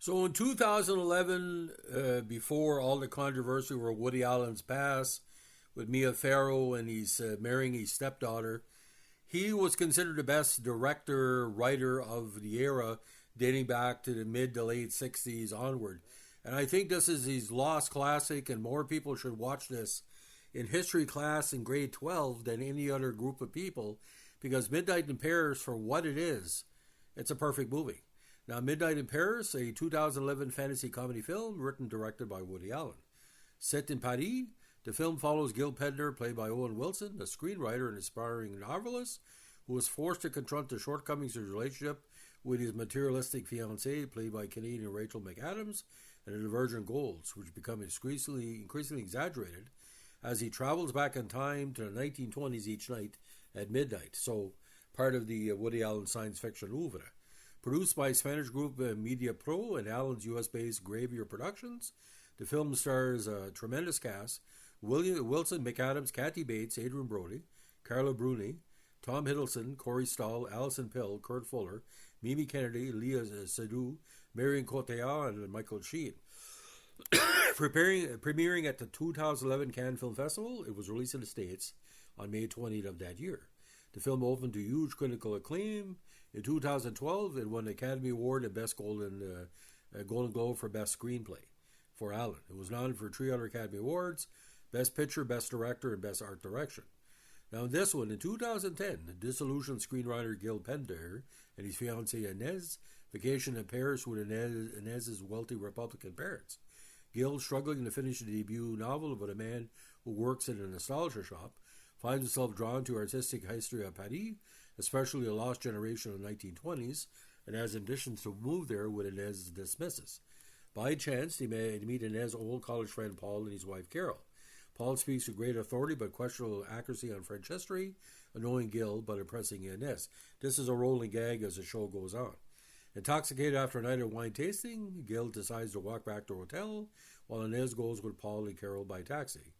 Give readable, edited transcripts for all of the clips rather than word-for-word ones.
So in 2011, before all the controversy over Woody Allen's past with Mia Farrow and he's marrying his stepdaughter, he was considered the best director, writer of the era dating back to the mid to late 60s onward. And I think this is his lost classic, and more people should watch this in history class in grade 12 than any other group of people, because Midnight in Paris, for what it is, it's a perfect movie. Now, Midnight in Paris, a 2011 fantasy comedy film written and directed by Woody Allen. Set in Paris, the film follows Gil Pendler, played by Owen Wilson, a screenwriter and aspiring novelist who was forced to confront the shortcomings of his relationship with his materialistic fiancée, played by Canadian Rachel McAdams, and the divergent goals, which become increasingly exaggerated as he travels back in time to the 1920s each night at midnight. So, part of the Woody Allen science fiction oeuvre. Produced by Spanish group Media Pro and Allen's US-based Gravier Productions, the film stars a tremendous cast: Wilson, McAdams, Kathy Bates, Adrian Brody, Carla Bruni, Tom Hiddleston, Corey Stoll, Alison Pill, Kurt Fuller, Mimi Kennedy, Leah Seydoux, Marion Cotillard, and Michael Sheen. Premiering at the 2011 Cannes Film Festival, it was released in the States on May 20th of that year. The film opened to huge critical acclaim. In 2012, it won the Academy Award and Best Golden Globe for Best Screenplay for Allen. It was nominated for 3 other Academy Awards: Best Picture, Best Director, and Best Art Direction. Now, in this one, in 2010, the disillusioned screenwriter Gil Pendler and his fiancée Inez vacation in Paris with Inez's wealthy Republican parents. Gil, struggling to finish the debut novel about a man who works in a nostalgia shop, finds himself drawn to artistic history of Paris, especially a lost generation of the 1920s, and has ambitions to move there when Inez dismisses. By chance, they meet Inez's old college friend Paul and his wife Carol. Paul speaks with great authority but questionable accuracy on French history, annoying Gil but impressing Inez. This is a rolling gag as the show goes on. Intoxicated after a night of wine tasting, Gil decides to walk back to the hotel, while Inez goes with Paul and Carol by taxi.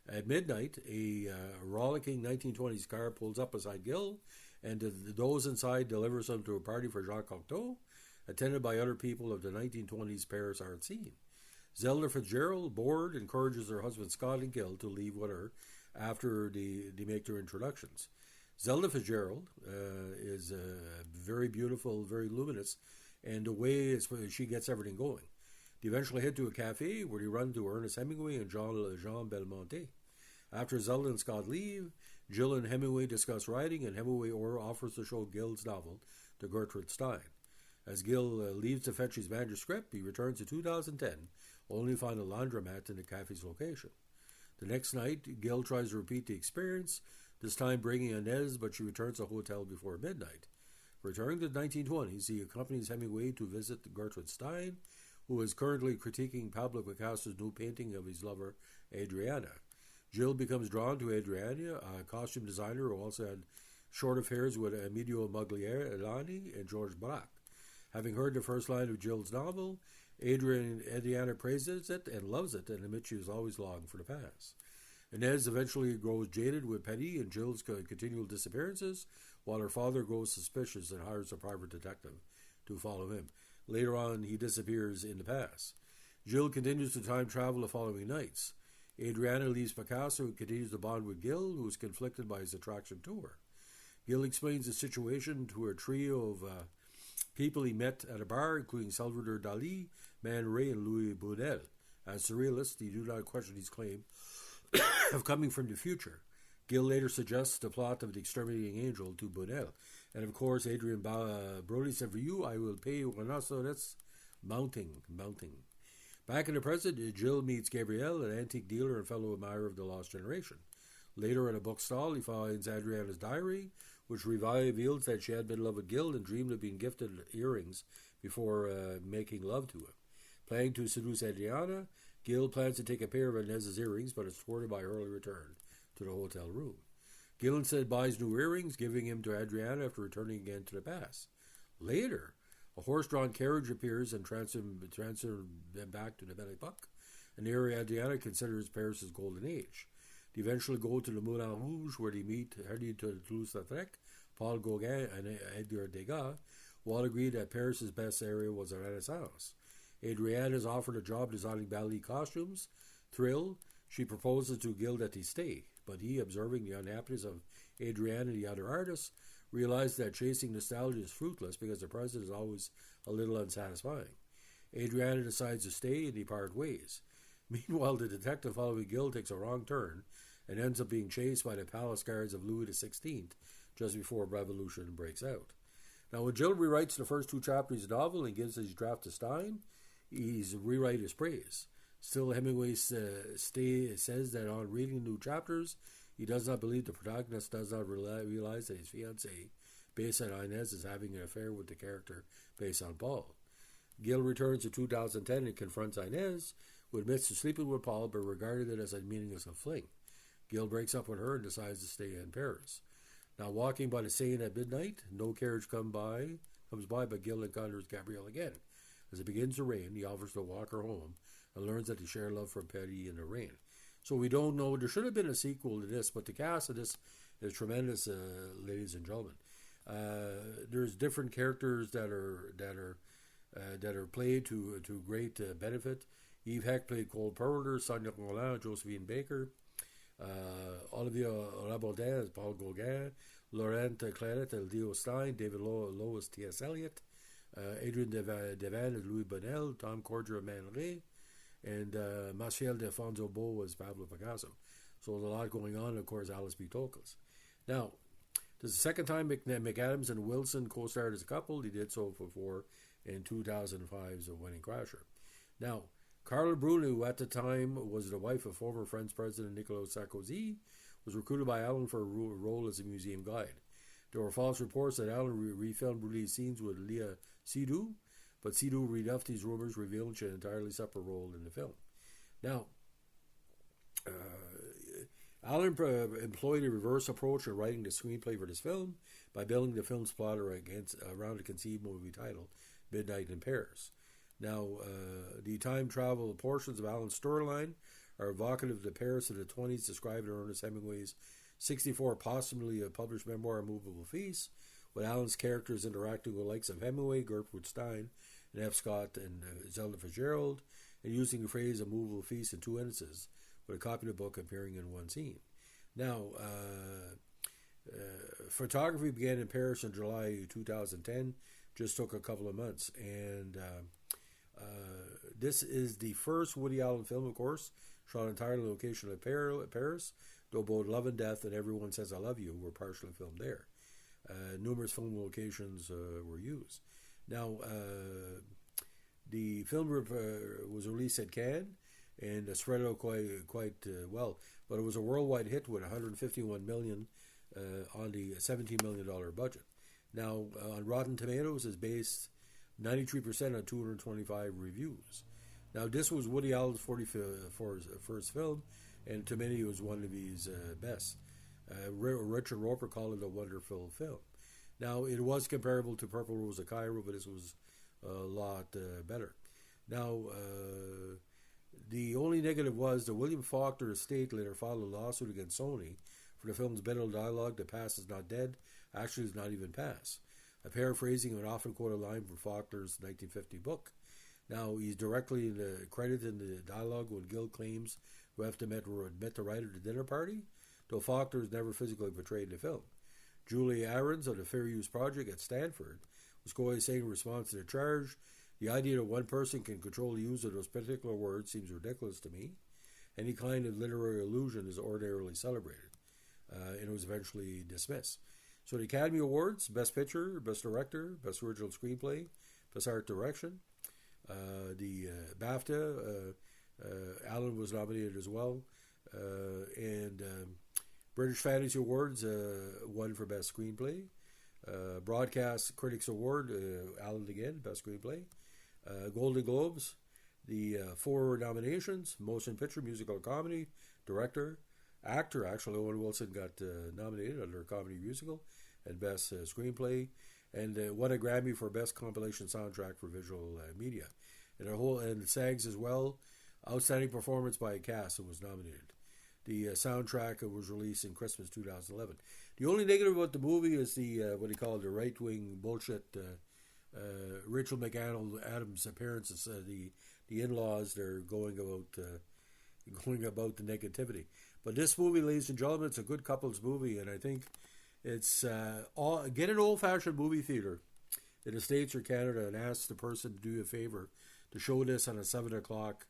At midnight, a rollicking 1920s car pulls up beside Gil, and those inside delivers him to a party for Jacques Cocteau, attended by other people of the 1920s Paris art scene. Zelda Fitzgerald, bored, encourages her husband Scott and Gil to leave with her after they make their introductions. Zelda Fitzgerald is very beautiful, very luminous, and the way she gets everything going. They eventually head to a cafe where they run into Ernest Hemingway and Jean Belmonte. After Zelda and Scott leave, Jill and Hemingway discuss writing, and Hemingway offers to show Gil's novel to Gertrude Stein. As Gil leaves to fetch his manuscript, he returns to 2010, only to find a laundromat in the cafe's location. The next night, Gil tries to repeat the experience, this time bringing Inez, but she returns to the hotel before midnight. Returning to the 1920s, he accompanies Hemingway to visit Gertrude Stein, who is currently critiquing Pablo Picasso's new painting of his lover, Adriana. Jill becomes drawn to Adriana, a costume designer who also had short affairs with Emilio Magliani and George Braque. Having heard the first line of Jill's novel, Adriana praises it and loves it, and admits she has always longed for the past. Inez eventually grows jaded with Petty and Jill's continual disappearances, while her father grows suspicious and hires a private detective to follow him. Later on, he disappears in the past. Jill continues to time travel the following nights. Adriana leaves Picasso and continues to bond with Gil, who is conflicted by his attraction to her. Gil explains the situation to a trio of people he met at a bar, including Salvador Dali, Man Ray, and Louis Buñuel. As surrealists, they do not question his claim of coming from the future. Gil later suggests the plot of The Exterminating Angel to Buñuel. And of course, Adrian Brody said, "For you, I will pay you." So that's mounting. Back in the present, Jill meets Gabrielle, an antique dealer and fellow admirer of the Lost Generation. Later at a bookstall, he finds Adriana's diary, which reveals that she had been in love with Gil and dreamed of being gifted earrings before making love to him. Planning to seduce Adriana, Gil plans to take a pair of Inez's earrings, but is thwarted by her early return to the hotel room. Gil instead buys new earrings, giving him to Adriana after returning again to the past. Later, a horse-drawn carriage appears and transfers them back to the Belle Epoque, an area Adriana considers Paris' golden age. They eventually go to the Moulin Rouge, where they meet heading to Toulouse-Lautrec, Paul Gauguin, and Edgar Degas, who all agreed that Paris' best area was the Renaissance. Adrienne is offered a job designing ballet costumes. Thrilled, she proposes to Gil that he stay, but he, observing the unhappiness of Adrienne and the other artists, realizes that chasing nostalgia is fruitless because the present is always a little unsatisfying. Adriana decides to stay and they part ways. Meanwhile, the detective following Gil takes a wrong turn and ends up being chased by the palace guards of Louis XVI just before revolution breaks out. Now, when Gil rewrites the first two chapters of the novel and gives his draft to Stein, he's rewrite his praise. Still, Hemingway says that on reading the new chapters, he does not believe the protagonist does not realize that his fiancée, based on Inez, is having an affair with the character based on Paul. Gil returns in 2010 and confronts Inez, who admits to sleeping with Paul but regarded it as a meaningless fling. Gil breaks up with her and decides to stay in Paris. Now, walking by the Seine at midnight, no carriage comes by, but Gil encounters Gabrielle again. As it begins to rain, he offers to walk her home and learns that they share love for Petty in the rain. So we don't know. There should have been a sequel to this, but the cast of this is tremendous, ladies and gentlemen. There's different characters that are played to great benefit. Yves Heck played Cole Perler, Sonia Roland, Josephine Baker, Olivier Rabaudet as Paul Gauguin, Laurent Claret as Leo Stein, David Lowe as T.S. Eliot, Adrien Devan as Louis Bonnel, Tom Corger as Man Ray, and Martial Defonso Beau as Pablo Picasso. So there's a lot going on, of course, Alice B. Toklas. Now, this is the second time McAdams and Wilson co-starred as a couple. He did so before in 2005's Wedding Crasher. Now, Carla Bruni, who at the time was the wife of former French President Nicolas Sarkozy, was recruited by Allen for a role as a museum guide. There were false reports that Allen refilmed Bruni's scenes with Léa Seydoux, but Seydoux rebuffed these rumors, revealing she had an entirely separate role in the film. Now, Allen employed a reverse approach in writing the screenplay for this film by building the film's plot around a conceived movie title, Midnight in Paris. Now, the time travel portions of Allen's storyline are evocative of the Paris of the 20s, described in Ernest Hemingway's 1964 posthumously published memoir, A Movable Feast, with Allen's characters interacting with the likes of Hemingway, Gertrude Stein, and F. Scott and Zelda Fitzgerald, and using the phrase A Movable Feast in two instances, with a copy of the book appearing in one scene. Now, photography began in Paris in July 2010, just took a couple of months, and this is the first Woody Allen film, of course, shot entirely location at Paris, though both Love and Death and Everyone Says I Love You were partially filmed there. Numerous film locations were used. Now, the film was released at Cannes and spread out quite well, but it was a worldwide hit with $151 million on the $17 million budget. Now, on Rotten Tomatoes, is based 93% on 225 reviews. Now, this was Woody Allen's 41st film, and to many it was one of his best. Richard Roper called it a wonderful film. Now, it was comparable to Purple Rose of Cairo, but this was a lot better. Now, the only negative was the William Faulkner estate later filed a lawsuit against Sony for the film's better dialogue, "The past is not dead," actually is not even past. A paraphrasing of an often quoted line from Faulkner's 1950 book. Now, he's directly credited in the dialogue when Gil claims to have met the writer at the dinner party, though Faulkner is never physically portrayed in the film. Julia Ahrens of the Fair Use Project at Stanford was quoted saying in response to the charge, "The idea that one person can control the use of those particular words seems ridiculous to me. Any kind of literary illusion is ordinarily celebrated," and it was eventually dismissed. So the Academy Awards: Best Picture, Best Director, Best Original Screenplay, Best Art Direction. The BAFTA, Allen was nominated as well, and British Fantasy Awards, won for Best Screenplay. Broadcast Critics Award, Allen again, Best Screenplay. Golden Globes, the 4 nominations: Motion Picture, Musical Comedy, Director, Actor. Actually, Owen Wilson got nominated under Comedy Musical, and Best Screenplay, and won a Grammy for Best Compilation Soundtrack for Visual Media. And SAGs as well, Outstanding Performance by a Cast, who was nominated. The soundtrack was released in Christmas 2011. The only negative about the movie is the what he called the right-wing bullshit Rachel McAdams' appearances, the in-laws, they're going about the negativity. But this movie, ladies and gentlemen, it's a good couples movie, and I think it's get an old-fashioned movie theater in the States or Canada and ask the person to do you a favor to show this on a 7 o'clock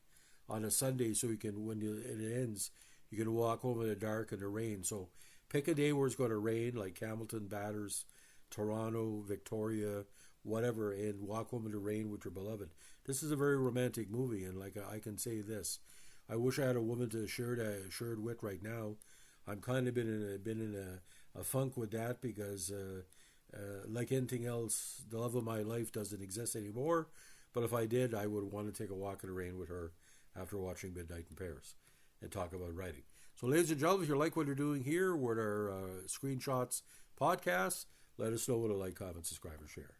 on a Sunday, so you can, when it ends, you can walk home in the dark and the rain. So pick a day where it's going to rain, like Hamilton, Batters, Toronto, Victoria, whatever, and walk home in the rain with your beloved. This is a very romantic movie, and like I can say this, I wish I had a woman to share it with right now. I'm kind of been in a funk with that because, like anything else, the love of my life doesn't exist anymore. But if I did, I would want to take a walk in the rain with her after watching Midnight in Paris and talk about writing. So, ladies and gentlemen, if you like what you're doing here with our Screenshots podcast, let us know with a like, comment, subscribe, and share.